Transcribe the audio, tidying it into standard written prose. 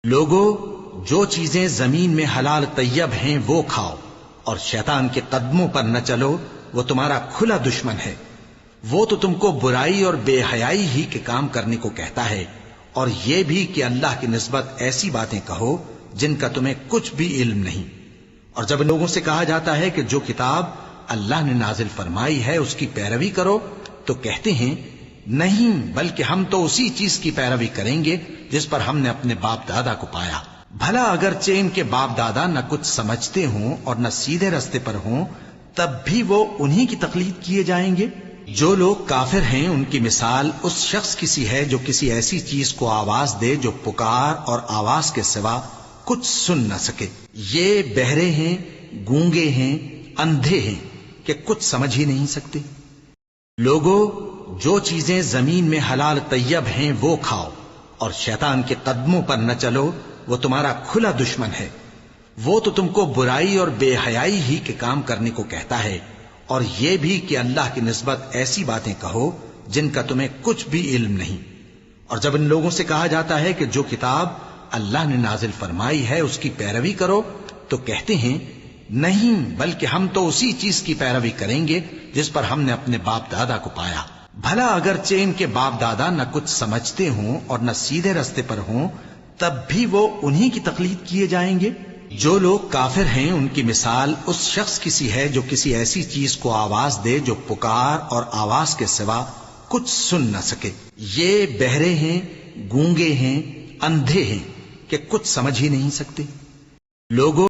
لوگو، جو چیزیں زمین میں حلال طیب ہیں وہ کھاؤ، اور شیطان کے قدموں پر نہ چلو، وہ تمہارا کھلا دشمن ہے۔ وہ تو تم کو برائی اور بے حیائی ہی کے کام کرنے کو کہتا ہے، اور یہ بھی کہ اللہ کی نسبت ایسی باتیں کہو جن کا تمہیں کچھ بھی علم نہیں۔ اور جب لوگوں سے کہا جاتا ہے کہ جو کتاب اللہ نے نازل فرمائی ہے اس کی پیروی کرو، تو کہتے ہیں نہیں، بلکہ ہم تو اسی چیز کی پیروی کریں گے جس پر ہم نے اپنے باپ دادا کو پایا۔ بھلا اگرچہ ان کے باپ دادا نہ کچھ سمجھتے ہوں اور نہ سیدھے رستے پر ہوں، تب بھی وہ انہی کی تقلید کیے جائیں گے۔ جو لوگ کافر ہیں ان کی مثال اس شخص کی سی ہے جو کسی ایسی چیز کو آواز دے جو پکار اور آواز کے سوا کچھ سن نہ سکے۔ یہ بہرے ہیں، گونگے ہیں، اندھے ہیں کہ کچھ سمجھ ہی نہیں سکتے۔ لوگو، جو چیزیں زمین میں حلال طیب ہیں وہ کھاؤ، اور شیطان کے قدموں پر نہ چلو، وہ تمہارا کھلا دشمن ہے۔ وہ تو تم کو برائی اور بے حیائی ہی کے کام کرنے کو کہتا ہے، اور یہ بھی کہ اللہ کی نسبت ایسی باتیں کہو جن کا تمہیں کچھ بھی علم نہیں۔ اور جب ان لوگوں سے کہا جاتا ہے کہ جو کتاب اللہ نے نازل فرمائی ہے اس کی پیروی کرو، تو کہتے ہیں نہیں، بلکہ ہم تو اسی چیز کی پیروی کریں گے جس پر ہم نے اپنے باپ دادا کو پایا۔ بھلا اگرچہ ان کے باپ دادا نہ کچھ سمجھتے ہوں اور نہ سیدھے رستے پر ہوں، تب بھی وہ انہی کی تقلید کیے جائیں گے۔ جو لوگ کافر ہیں ان کی مثال اس شخص کی سی ہے جو کسی ایسی چیز کو آواز دے جو پکار اور آواز کے سوا کچھ سن نہ سکے۔ یہ بہرے ہیں، گونگے ہیں، اندھے ہیں کہ کچھ سمجھ ہی نہیں سکتے۔ لوگوں